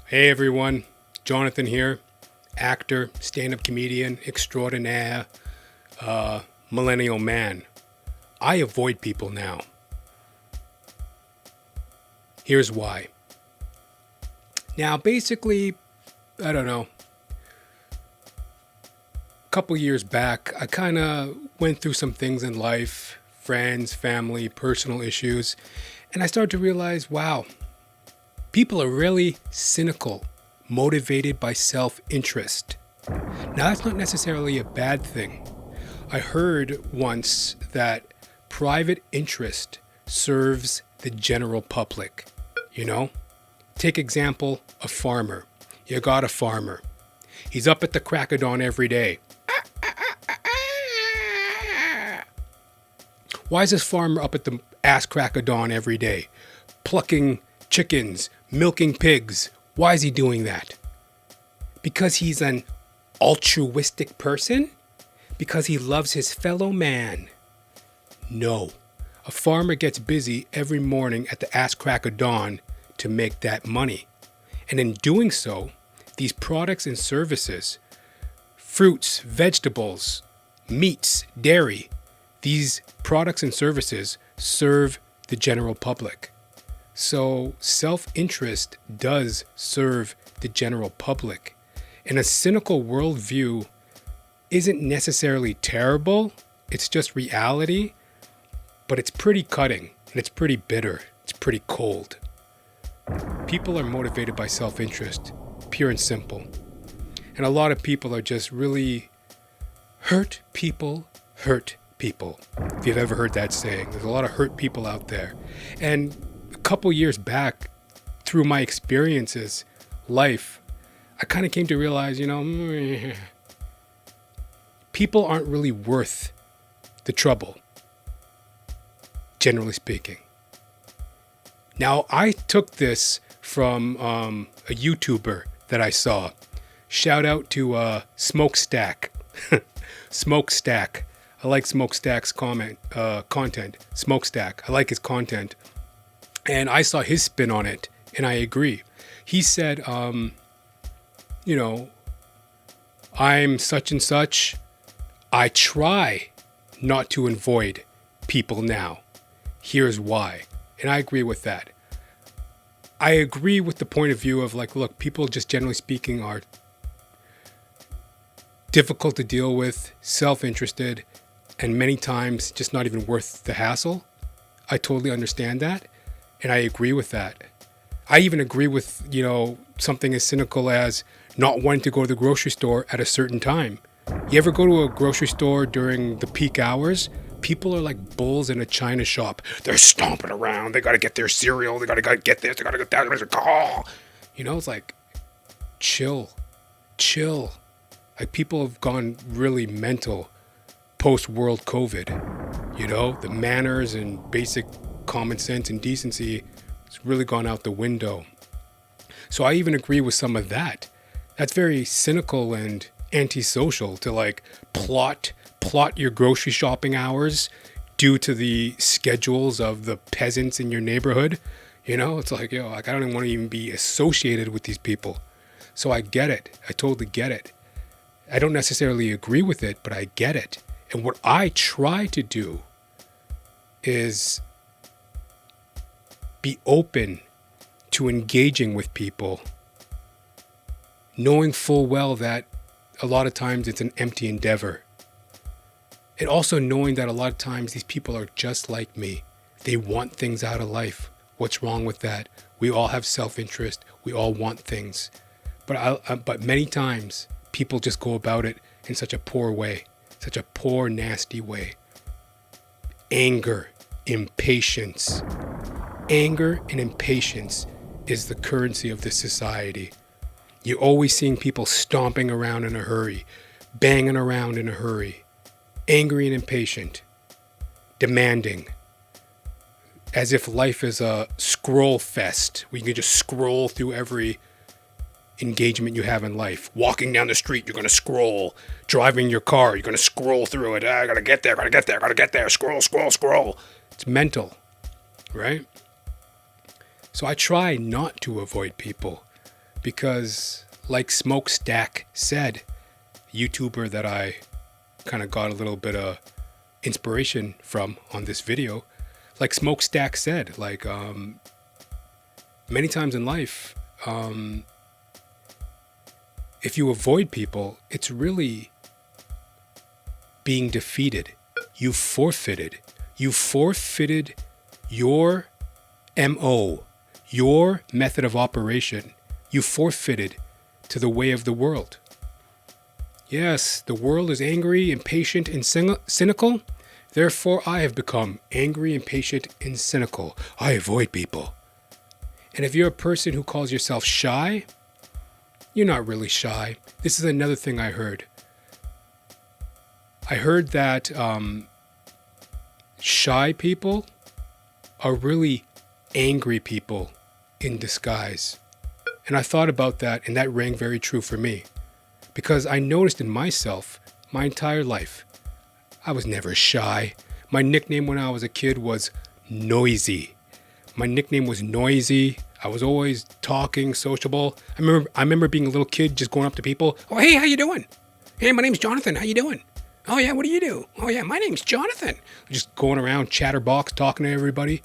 Hey everyone, Jonathan here, actor, stand-up comedian extraordinaire, millennial man. I avoid people now. Here's why. Now, basically, I don't know, a couple years back, I kind of went through some things in life, friends, family, personal issues, and I started to realize, wow, people are really cynical, motivated by self-interest. Now, that's not necessarily a bad thing. I heard once that private interest serves the general public. You know? Take example, a farmer. You got a farmer. He's up at the crack of dawn every day. Why is this farmer up at the ass crack of dawn every day? Plucking chickens, milking pigs. Why is he doing that? Because he's an altruistic person? Because he loves his fellow man? No. A farmer gets busy every morning at the ass crack of dawn to make that money. And in doing so, these products and services, fruits, vegetables, meats, dairy, these products and services serve the general public. So self-interest does serve the general public. And a cynical worldview isn't necessarily terrible, it's just reality, but it's pretty cutting and it's pretty bitter, it's pretty cold. People are motivated by self-interest, pure and simple. And a lot of people are just really hurt people. If you've ever heard that saying, there's a lot of hurt people out there. And a couple years back, through my experiences, life, I kind of came to realize, people aren't really worth the trouble, generally speaking. Now, I took this from a YouTuber that I saw. Shout out to Smokestack. Smokestack. I like Smokestack's content. Smokestack. I like his content. And I saw his spin on it, and I agree. He said, I'm such and such. I try not to avoid people now. Here's why. And I agree with that. I agree with the point of view of look, people just generally speaking are difficult to deal with, self-interested, and many times just not even worth the hassle. I totally understand that. And I agree with that. I even agree with, something as cynical as not wanting to go to the grocery store at a certain time. You ever go to a grocery store during the peak hours? People are like bulls in a china shop. They're stomping around. They got to get their cereal. They got to get this. They got to get that. It's like, chill. Like, people have gone really mental post-world COVID. The manners and basic common sense and decency has really gone out the window. So I even agree with some of that. That's very cynical and antisocial to plot your grocery shopping hours due to the schedules of the peasants in your neighborhood. It's like, I don't want to even be associated with these people. So I get it. I totally get it. I don't necessarily agree with it, but I get it. And what I try to do is be open to engaging with people, knowing full well that a lot of times it's an empty endeavor. And also knowing that a lot of times these people are just like me. They want things out of life. What's wrong with that? We all have self-interest. We all want things. But many times people just go about it in such a poor way, such a poor, nasty way. Anger, impatience. Anger and impatience is the currency of this society. You're always seeing people stomping around in a hurry, banging around in a hurry, angry and impatient, demanding, as if life is a scroll fest where you can just scroll through every engagement you have in life. Walking down the street, you're going to scroll. Driving your car, you're going to scroll through it. I got to get there. Scroll. It's mental, right? So I try not to avoid people. Because, like Smokestack said, YouTuber that I kind of got a little bit of inspiration from on this video, like Smokestack said, like many times in life, if you avoid people, it's really being defeated. You forfeited. You forfeited your MO, your method of operation. You forfeited to the way of the world. Yes, the world is angry, impatient, and cynical. Therefore, I have become angry, impatient, and cynical. I avoid people. And if you're a person who calls yourself shy, you're not really shy. This is another thing I heard. I heard that shy people are really angry people in disguise. And I thought about that, and that rang very true for me. Because I noticed in myself, my entire life, I was never shy. My nickname when I was a kid was Noisy. My nickname was Noisy. I was always talking, sociable. I remember being a little kid just going up to people. Oh, hey, how you doing? Hey, my name's Jonathan. How you doing? Oh, yeah, what do you do? Oh, yeah, my name's Jonathan. Just going around chatterbox, talking to everybody,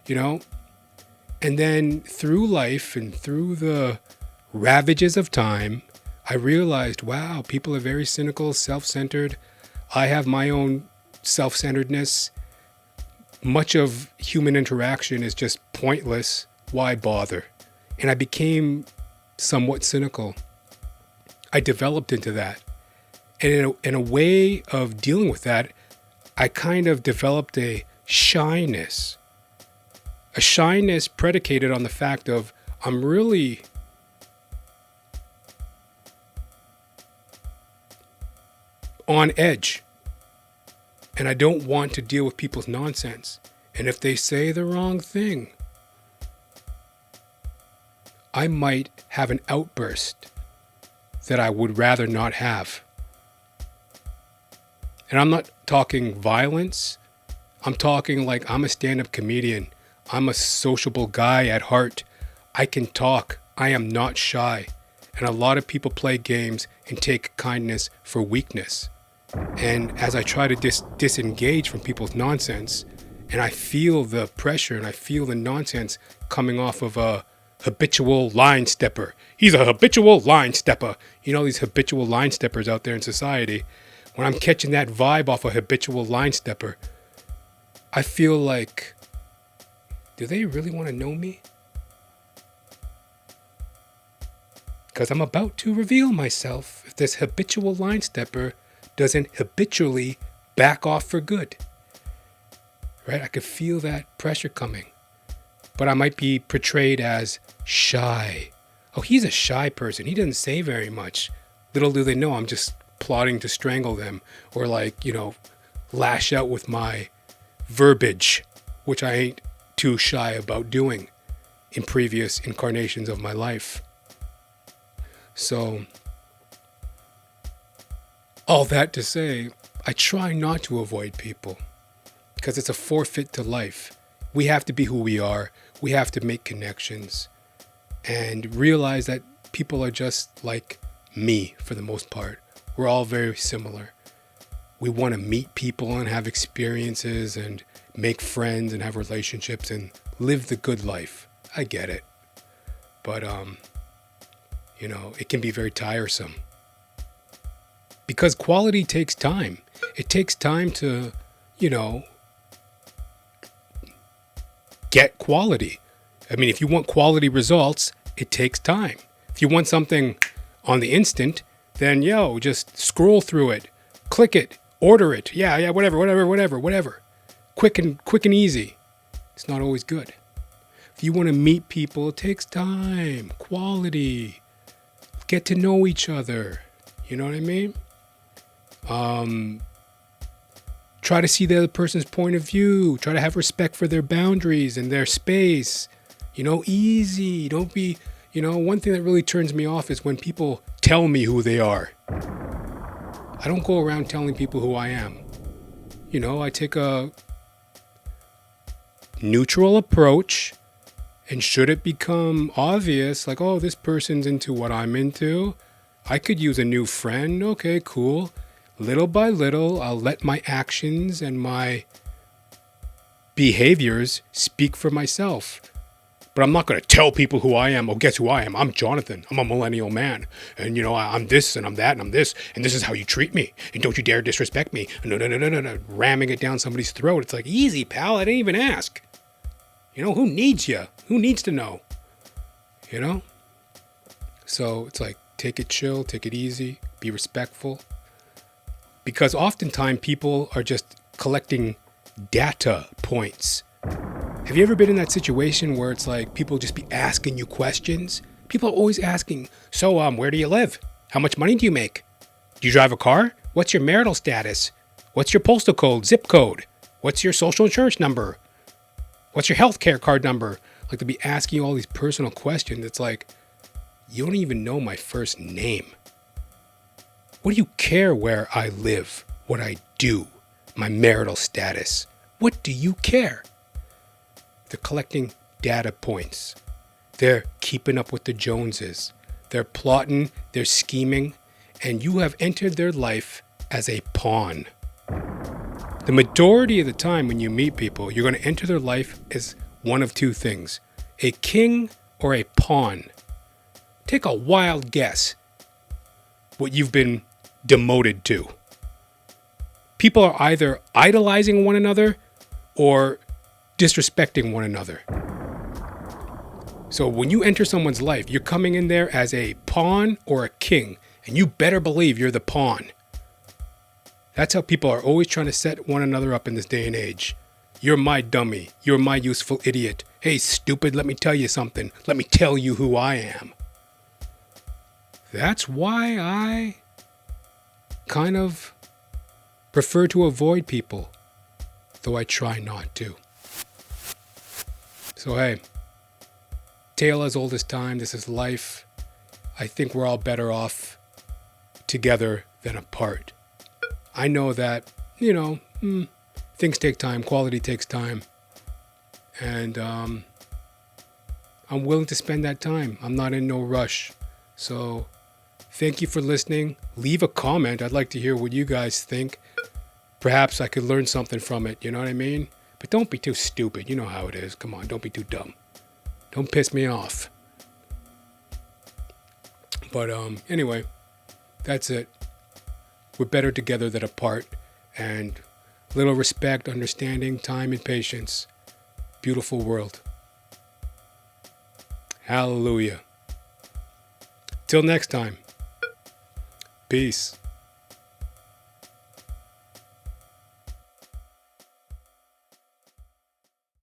you know. And then through life and through the ravages of time, I realized, wow, people are very cynical, self-centered. I have my own self-centeredness. Much of human interaction is just pointless. Why bother? And I became somewhat cynical. I developed into that. And in a way of dealing with that, I kind of developed a shyness. A shyness predicated on the fact of I'm really on edge. And I don't want to deal with people's nonsense. And if they say the wrong thing, I might have an outburst that I would rather not have. And I'm not talking violence. I'm talking like I'm a stand-up comedian. I'm a sociable guy at heart. I can talk. I am not shy. And a lot of people play games and take kindness for weakness. And as I try to disengage from people's nonsense, and I feel the pressure and I feel the nonsense coming off of a habitual line stepper. He's a habitual line stepper. You know, these habitual line steppers out there in society. When I'm catching that vibe off a habitual line stepper, I feel like, do they really want to know me? Because I'm about to reveal myself if this habitual line stepper doesn't habitually back off for good. Right? I could feel that pressure coming. But I might be portrayed as shy. Oh, he's a shy person. He doesn't say very much. Little do they know I'm just plotting to strangle them or lash out with my verbiage, which I ain't too shy about doing in previous incarnations of my life. So, all that to say, I try not to avoid people because it's a forfeit to life. We have to be who we are. We have to make connections and realize that people are just like me for the most part. We're all very similar. We want to meet people and have experiences and make friends and have relationships and live the good life. I get it. But, it can be very tiresome. Because quality takes time. It takes time to, get quality. I mean, if you want quality results, it takes time. If you want something on the instant, then just scroll through it, click it, order it. Yeah, whatever. Quick and easy. It's not always good. If you want to meet people, it takes time, quality. Get to know each other. You know what I mean? Try to see the other person's point of view. Try to have respect for their boundaries and their space. Easy. Don't be, one thing that really turns me off is when people tell me who they are. I don't go around telling people who I am. I take a neutral approach And should it become obvious, like, oh, this person's into what I'm into, I could use a new friend. Okay, cool. Little by little, I'll let my actions and my behaviors speak for myself. But I'm not going to tell people who I am. Oh, guess who I am? I'm Jonathan. I'm a millennial man. And, I'm this and I'm that and I'm this. And this is how you treat me. And don't you dare disrespect me. No, no, no, no, no, no. Ramming it down somebody's throat. It's like, easy, pal. I didn't even ask. Who needs you? Who needs to know? So it's like, take it chill, take it easy, be respectful. Because oftentimes people are just collecting data points. Have you ever been in that situation where it's like people just be asking you questions? People are always asking, so where do you live? How much money do you make? Do you drive a car? What's your marital status? What's your postal code, zip code? What's your social insurance number? What's your health care card number? Like, to be asking you all these personal questions. It's like, you don't even know my first name. What do you care where I live, what I do, my marital status? What do you care? They're collecting data points. They're keeping up with the Joneses. They're plotting, they're scheming, and you have entered their life as a pawn. The majority of the time when you meet people, you're going to enter their life as one of two things: a king or a pawn. Take a wild guess what you've been demoted to. People are either idolizing one another or disrespecting one another. So when you enter someone's life, you're coming in there as a pawn or a king, and you better believe you're the pawn. That's how people are always trying to set one another up in this day and age. You're my dummy. You're my useful idiot. Hey, stupid, let me tell you something. Let me tell you who I am. That's why I kind of prefer to avoid people, though I try not to. So hey, tale as old as time, this is life. I think we're all better off together than apart. I know that, things take time, quality takes time. And I'm willing to spend that time. I'm not in no rush. So thank you for listening. Leave a comment. I'd like to hear what you guys think. Perhaps I could learn something from it, you know what I mean? But don't be too stupid. You know how it is. Come on, don't be too dumb. Don't piss me off. But anyway, that's it. We're better together than apart. And little respect, understanding, time, and patience. Beautiful world. Hallelujah. Till next time. Peace.